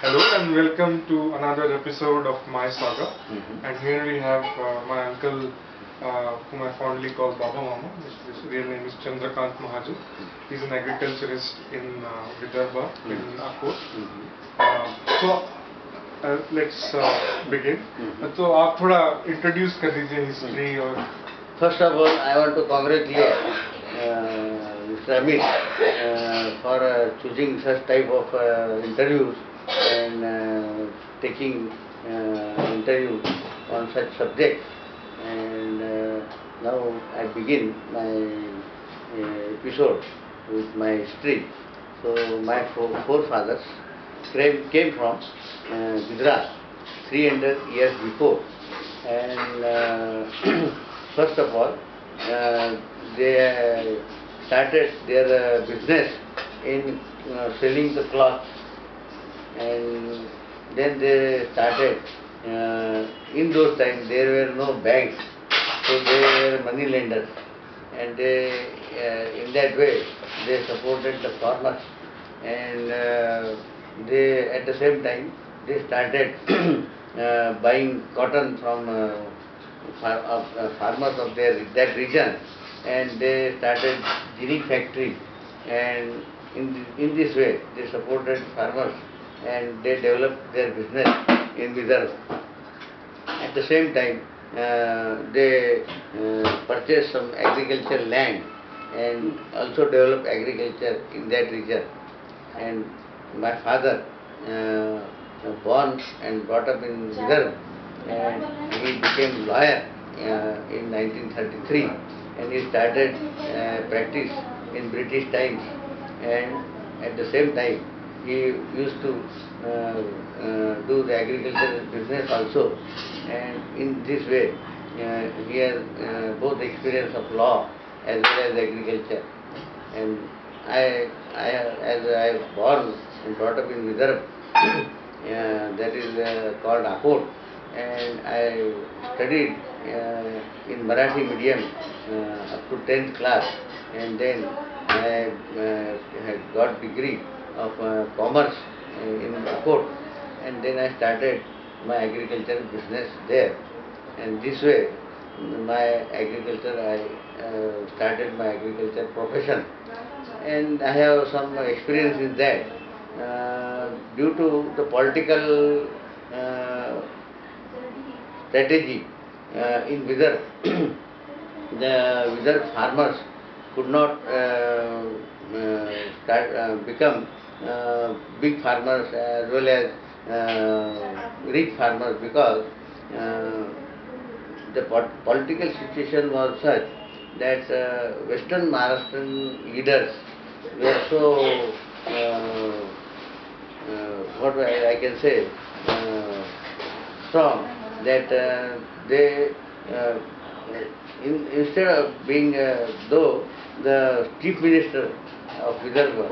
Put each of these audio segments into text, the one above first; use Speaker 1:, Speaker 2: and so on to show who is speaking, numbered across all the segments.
Speaker 1: Hello and welcome to another episode of My Saga. And here we have my uncle, whom I fondly call Baba Mama. His real name is Chandrakant Mahajan. He's an agriculturist in Vidarbha, in Akot. Let's begin. So, आप थोड़ा introduce कर दीजिए history और.
Speaker 2: First of all, I want to congratulate Mr. Amit for choosing such type of interviews and taking interview on such subjects. And now I begin my episode with my history. So my forefathers came from Gujarat 300 years before, and first of all, they started their business in selling the cloth, and then they started. In those times, there were no banks, so they were money lenders, and they, in that way, they supported the farmers, and they, at the same time, they started buying cotton from farmers of that region, and they started ginning factory, and in this way they supported farmers and they developed their business in Vidarbha. At the same time, they purchased some agricultural land and also developed agriculture in that region. And my father, born and brought up in Vidarbha, and he became lawyer in 1933, and he started practice in British times, and at the same time he used to do the agricultural business also, and in this way he has both experience of law as well as agriculture. And as I was born and brought up in Vidarbha, that is called Akot, and I studied in Marathi medium up to 10th class, and then I had got degree of commerce in Akot, and then I started my agricultural business there, and this way I started my agriculture profession, and I have some experience in that. Due to the political strategy in Vidarbha, the Vidarbha farmers could not become big farmers as well as rich farmers, because the political situation was such that Western Maharashtrian leaders were so, what I can say, strong, that they, instead of being, though the chief minister of Vidarbha,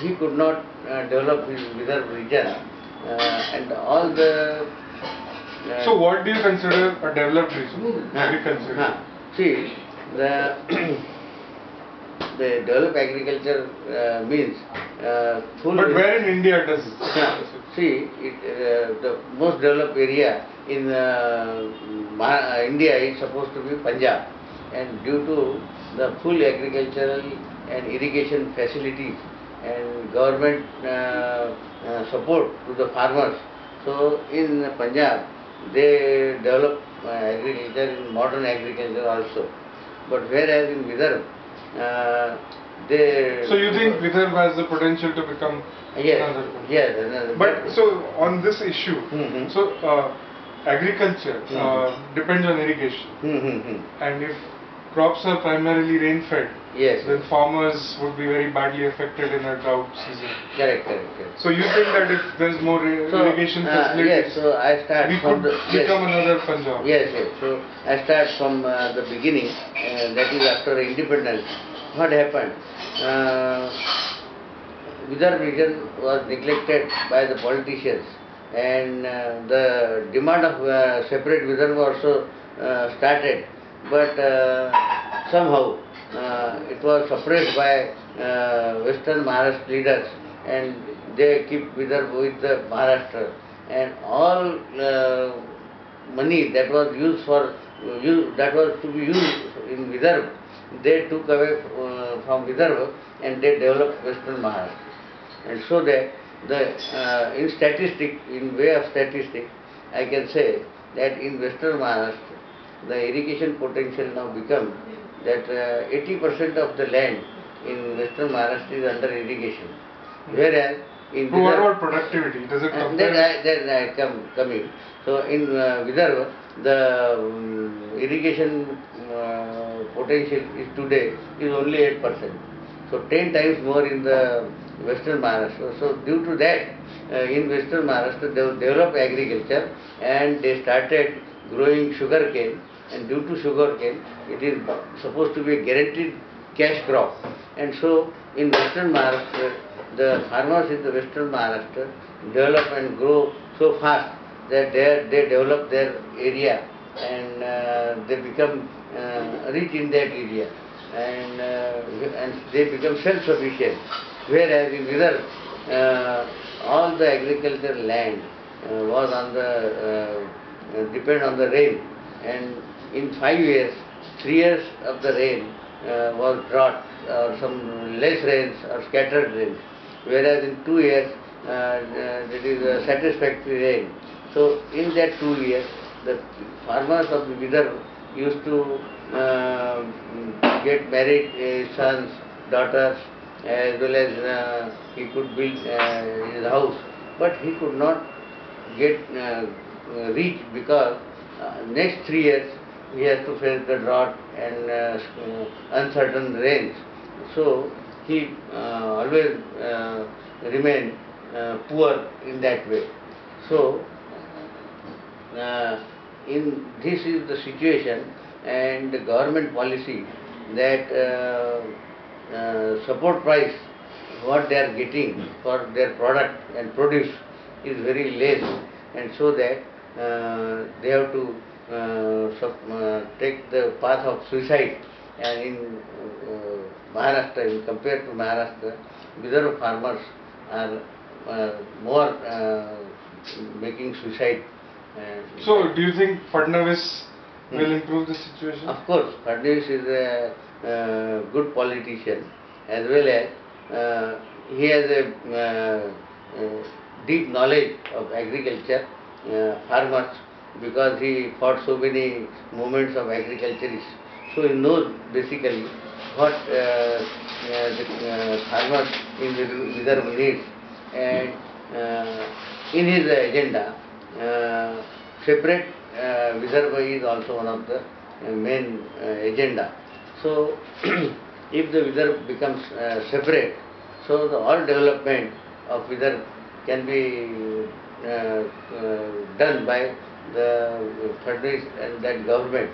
Speaker 2: he could not develop his Vidarbha region, and all the...
Speaker 1: So what do you consider a developed region? Agriculture.
Speaker 2: See, the developed agriculture means full...
Speaker 1: But where in India does it?
Speaker 2: See, the most developed area in India is supposed to be Punjab, and due to the full agricultural and irrigation facilities and government support to the farmers, so in Punjab they develop agriculture, in modern agriculture also. But whereas in Vidarbha, they...
Speaker 1: So you think Vidarbha has the potential to become another country?
Speaker 2: Yes, another.
Speaker 1: But so on this issue, so agriculture depends on irrigation, and if crops are primarily rain-fed, then farmers would be very badly affected in a drought season.
Speaker 2: Correct.
Speaker 1: So you think that if there is more irrigation facilities,
Speaker 2: so I start
Speaker 1: we
Speaker 2: from
Speaker 1: could become another Punjab?
Speaker 2: Yes. So I start from the beginning, that is after independence. What happened? Vidarbha region was neglected by the politicians, and the demand of separate Vidarbha also started, but somehow it was suppressed by Western Maharashtra leaders, and they keep Vidarbha with the Maharashtra, and all money that was used for that was to be used in Vidarbha, they took away from Vidarbha and they developed Western Maharashtra. And so that in statistic, in way of statistic, I can say that in Western Maharashtra, the irrigation potential now become that 80% of the land in Western Maharashtra is under irrigation, whereas in
Speaker 1: But what about productivity? Does it compare?
Speaker 2: then I coming. So in Vidarbha, the irrigation potential is today is only 8%. So 10 times more in the Western Maharashtra. So due to that, in Western Maharashtra they developed agriculture and they started growing sugar cane. And due to sugar cane, it is supposed to be a guaranteed cash crop. And so in Western Maharashtra, the farmers in the Western Maharashtra develop and grow so fast that they develop their area and they become rich in that area, and they become self-sufficient. Whereas in Vidarbha, all the agricultural land was on the depend on the rain, and in 5 years, 3 years of the rain was drought or some less rains or scattered rains, whereas in 2 years that is a satisfactory rain. So in that 2 years, the farmers of Vidarbha used to get married sons, daughters, as well as he could build his house, but he could not get reach because next 3 years he has to face the drought and uncertain rains. So he always remained poor in that way. So in this is the situation, and the government policy that support price what they are getting for their product and produce is very less, and so that they have to take the path of suicide. And in Maharashtra, compared to Maharashtra, Vidarbha farmers are more making suicide.
Speaker 1: So, do you think Fadnavis will improve the situation?
Speaker 2: Of course, Fadnavis is a good politician, as well as he has a deep knowledge of agriculture, farmers, because he fought so many movements of agriculturists. So he knows basically what the farmers in Vidarbha needs, and in his agenda, separate Vidarbha is also one of the main agenda. So if the Vidarbha becomes separate, so the all development of Vidarbha can be done by the Fadnavis and that government,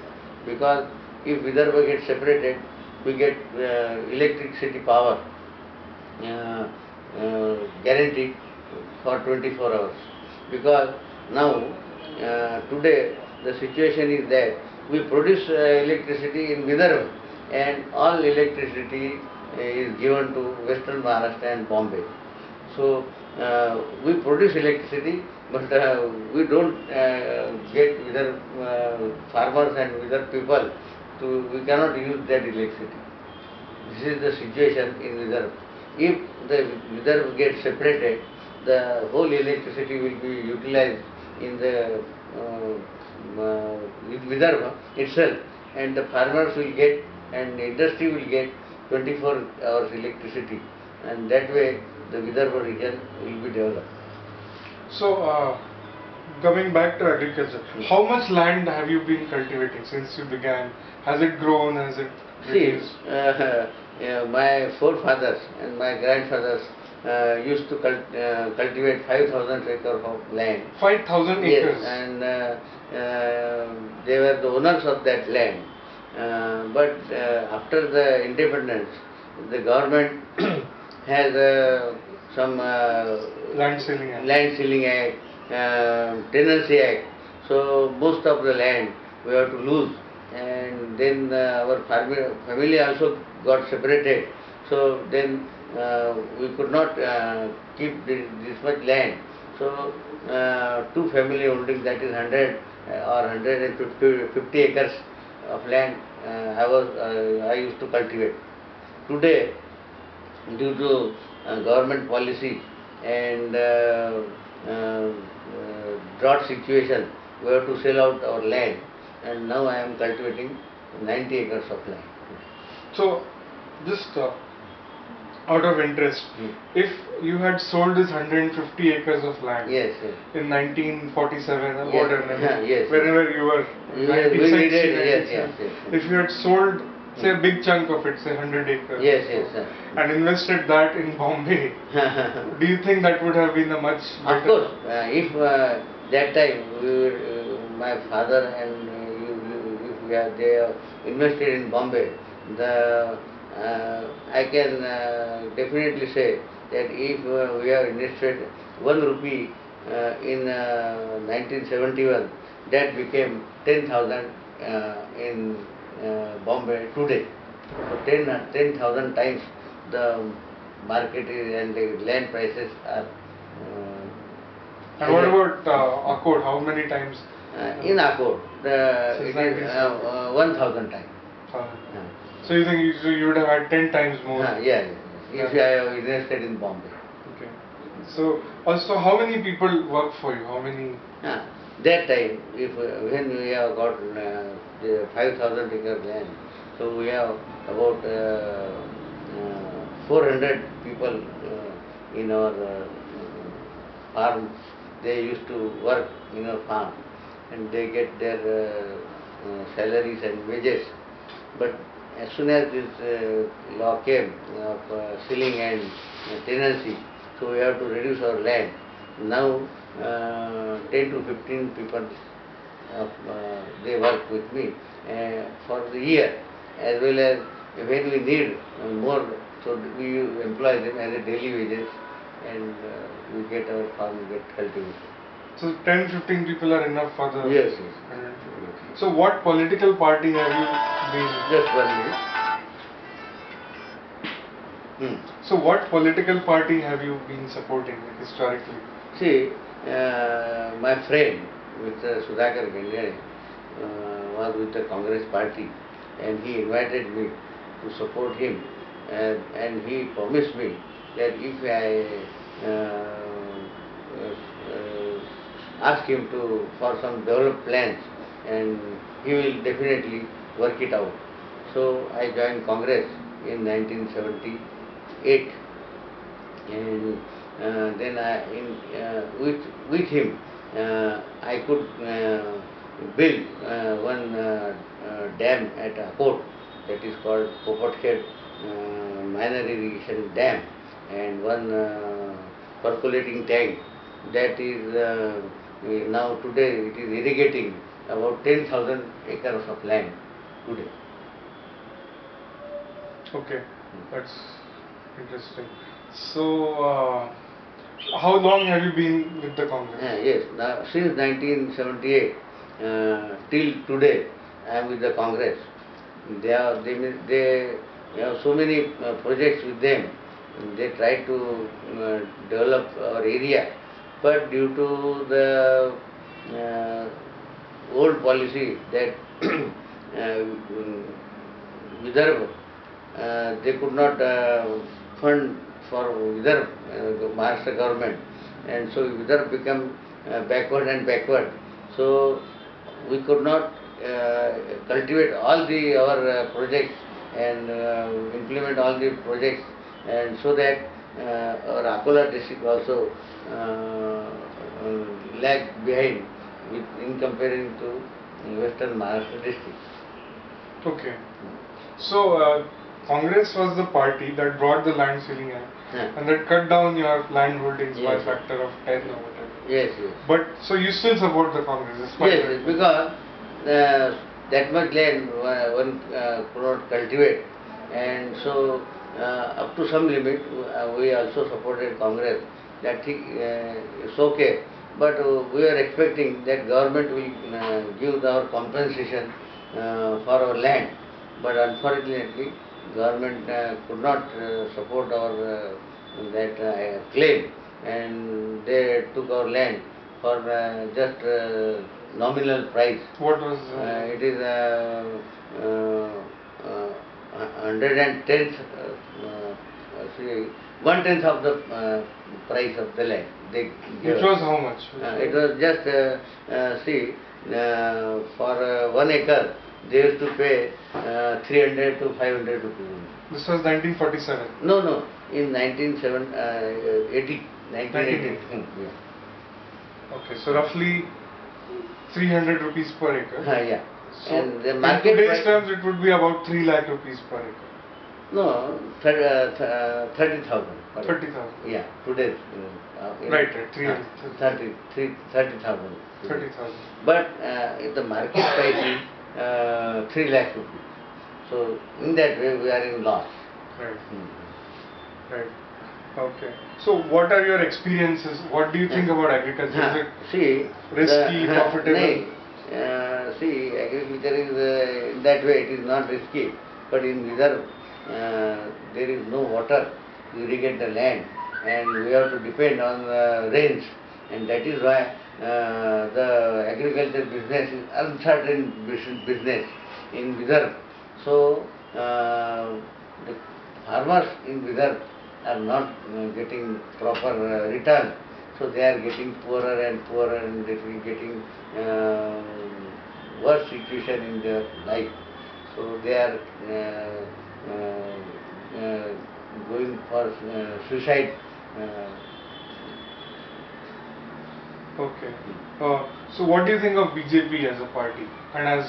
Speaker 2: because if Vidarbha gets separated, we get electricity power guaranteed for 24 hours. Because now, today, the situation is that we produce electricity in Vidarbha, and all electricity is given to Western Maharashtra and Bombay. So we produce electricity, but we don't get Vidarbha farmers and Vidarbha people we cannot use that electricity. This is the situation in Vidarbha. If the Vidarbha gets separated, the whole electricity will be utilized in the Vidarbha itself, and the farmers will get and the industry will get 24 hours electricity, and that way the Vidarbha region will be developed.
Speaker 1: So, coming back to agriculture, how much land have you been cultivating since you began? Has it grown? Has it reduced?
Speaker 2: My forefathers and my grandfathers used to cultivate 5,000 acres of land.
Speaker 1: 5,000 acres?
Speaker 2: Yes, and they were the owners of that land. But after the independence, the government has some
Speaker 1: Land
Speaker 2: Ceiling Act, Tenancy Act. So most of the land we have to lose, and then our family also got separated. So then we could not keep this much land. So two family holding, that is 100 or 150 acres of land, I used to cultivate. Today, due to government policy and drought situation, we have to sell out our land, and now I am cultivating 90 acres of land.
Speaker 1: So, just out of interest, if you had sold this 150 acres of land
Speaker 2: Yes, yes.
Speaker 1: in 1947 or
Speaker 2: Yes,
Speaker 1: whatever,
Speaker 2: yes.
Speaker 1: whenever you were
Speaker 2: We
Speaker 1: 96,
Speaker 2: needed,
Speaker 1: 97,
Speaker 2: yes.
Speaker 1: if you had sold, say, a big chunk of it, say 100 acres,
Speaker 2: Yes, yes, sir.
Speaker 1: and invested that in Bombay, do you think that would have been a much better?
Speaker 2: Of course, if that time my father and if they are invested in Bombay, I can definitely say that if we have invested 1 rupee in 1971, that became 10,000 in Bombay today. So 10,000 times the market is and the land prices are.
Speaker 1: And what about Accord? How many times?
Speaker 2: In Accord,
Speaker 1: Since
Speaker 2: it is 1,000 times.
Speaker 1: So you think you would have had 10 times more?
Speaker 2: Yeah, if I have invested in Bombay.
Speaker 1: Okay. So also, how many people work for you? How many?
Speaker 2: That time, when we have got the 5,000 acre land, so we have about 400 people in our farm. They used to work in our farm, and they get their salaries and wages. But as soon as this law came of selling and tenancy, so we have to reduce our land. Now 10 to 15 people they work with me for the year, as well as when we need more, so we employ them as a daily wages, and we get our farm get cultivated.
Speaker 1: So 10-15 people are enough for the.
Speaker 2: Yes.
Speaker 1: So what political party have you been?
Speaker 2: Just 1 minute.
Speaker 1: So what political party have you been supporting historically?
Speaker 2: See, my friend Mr. Sudhakar Gandhani was with the Congress party, and he invited me to support him, and he promised me that if I ask him for some developed plans, and he will definitely work it out. So I joined Congress in 1978, and then with him I could build one dam at Accord, that is called Popatkhed minor irrigation dam, and one percolating tank that is now today it is irrigating about 10,000 acres of land today.
Speaker 1: Okay, that's interesting. So, how long have you been with the Congress?
Speaker 2: Yes, now, since 1978 till today, I am with the Congress. They have so many projects with them. They try to develop our area, but due to the old policy that Vidarbha, they could not fund for Vidarbha, Maharashtra government, and so Vidarbha became backward and backward. So we could not cultivate all our projects and implement all the projects, and so that our Akola district also lagged behind in comparison to Western Maharashtra district.
Speaker 1: Okay. So, Congress was the party that brought the Land Ceiling Act and that cut down your land holdings by a factor of 10 or whatever.
Speaker 2: Yes.
Speaker 1: But so you still support the Congress?
Speaker 2: Yes, because that much land one could not cultivate, and so up to some limit we also supported Congress. That it's okay, but we are expecting that government will give our compensation for our land, but unfortunately government could not support our that claim, and they took our land for just nominal price.
Speaker 1: What was
Speaker 2: It is 110th, see, 1/10 of the price of the land. They gave
Speaker 1: which
Speaker 2: us.
Speaker 1: was how much?
Speaker 2: It was just, see, for 1 acre, they used to pay 300 to 500 rupees.
Speaker 1: This was 1947.
Speaker 2: No, no, in 1980. 1980. Yeah.
Speaker 1: Okay, so roughly 300 rupees per acre.
Speaker 2: Yeah.
Speaker 1: So
Speaker 2: And the
Speaker 1: in
Speaker 2: market
Speaker 1: today's
Speaker 2: price,
Speaker 1: terms, it would be about 3 lakh rupees per acre.
Speaker 2: no, 30,000.
Speaker 1: 30,000.
Speaker 2: Yeah, today.
Speaker 1: Right, 300.
Speaker 2: 30,000.
Speaker 1: 30,000.
Speaker 2: But the market price is 3 lakh rupees. So in that way we are in loss.
Speaker 1: Right,
Speaker 2: Hmm.
Speaker 1: right. Okay. So what are your experiences? What do you think about agriculture? Is it
Speaker 2: See,
Speaker 1: risky, profitable?
Speaker 2: See, agriculture is in that way it is not risky, but in Vidarbha there is no water to irrigate the land, and we have to depend on rains, and that is why the agriculture business is uncertain business in Vidarbha. So the farmers in Vidarbha are not getting proper return. So they are getting poorer and poorer, and they will getting worse situation in their life. So they are going for suicide.
Speaker 1: Okay. So what do you think of BJP as a party and as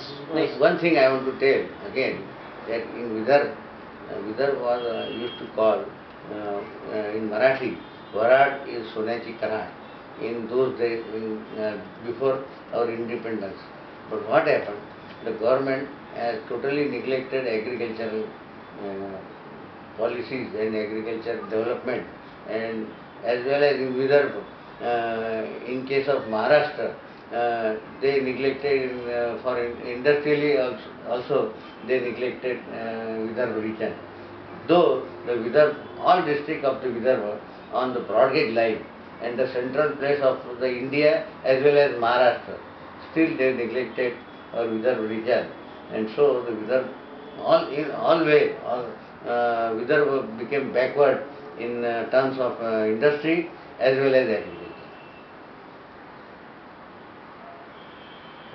Speaker 2: One thing I want to tell again, that in Vidarbha, Vidarbha was used to call in Marathi, Varad is Sonachi Karan. In those days, before our independence. But what happened? The government has totally neglected agricultural policies and agricultural development, and as well as in Vidarbha. In case of Maharashtra, they neglected for industrially also they neglected Vidarbha region. Though the Vidarbha, all district of the Vidarbha on the broad gauge line and the central place of the India as well as Maharashtra, still they neglected our Vidarbha region, and so the Vidarbha, all way, Vidarbha became backward in terms of industry as well as agriculture.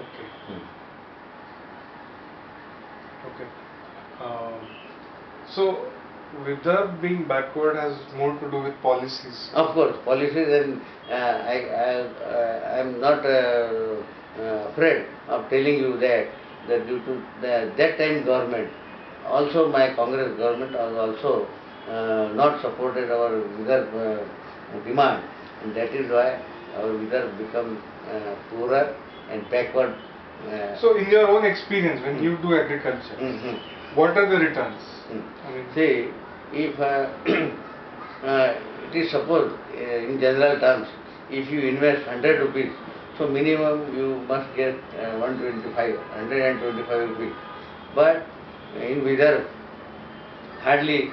Speaker 1: okay,
Speaker 2: Hmm.
Speaker 1: okay. So Vidarbha being backward has more to do with policies.
Speaker 2: Of course, policies, and I am not afraid of telling you that due to that time government, also my Congress government was also not supported our Vidarbha demand, and that is why our Vidarbha become poorer and backward.
Speaker 1: So in your own experience, when you do agriculture,
Speaker 2: Mhm.
Speaker 1: what are the returns? I mean,
Speaker 2: See, if it is supposed in general terms, if you invest 100 rupees, so minimum you must get 125 rupees. But in Vidarbha, hardly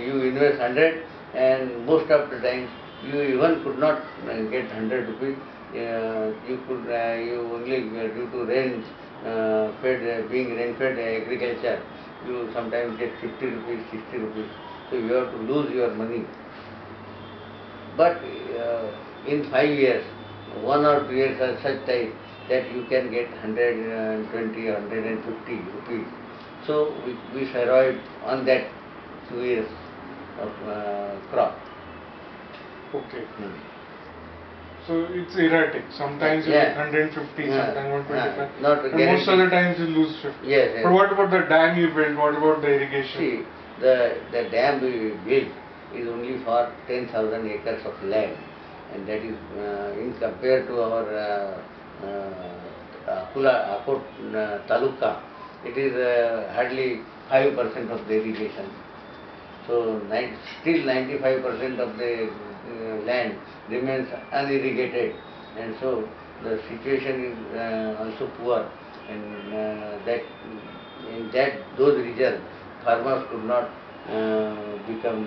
Speaker 2: you invest 100, and most of the times you even could not get 100 rupees. You only due to rain being rain fed agriculture, you sometimes get 50 rupees, 60 rupees. So you have to lose your money. But in 5 years, 1 or 2 years are such time that you can get 120 or 150 rupees. So we survived on that 2 years of crop.
Speaker 1: okay.
Speaker 2: Hmm.
Speaker 1: So it's erratic. Sometimes you
Speaker 2: Yeah.
Speaker 1: get 150,
Speaker 2: Yeah.
Speaker 1: sometimes 125.
Speaker 2: Yeah. Not
Speaker 1: And most of
Speaker 2: guaranteed.
Speaker 1: the times you lose 50.
Speaker 2: Yes, yes.
Speaker 1: But what about the dam you built? What about the irrigation?
Speaker 2: See, the dam we built is only for 10,000 acres of land, and that is in compared to our Akot Taluka, it is hardly 5% of the irrigation. So still 95% of the land remains unirrigated, and so the situation is also poor. and that in that those regions farmers could not become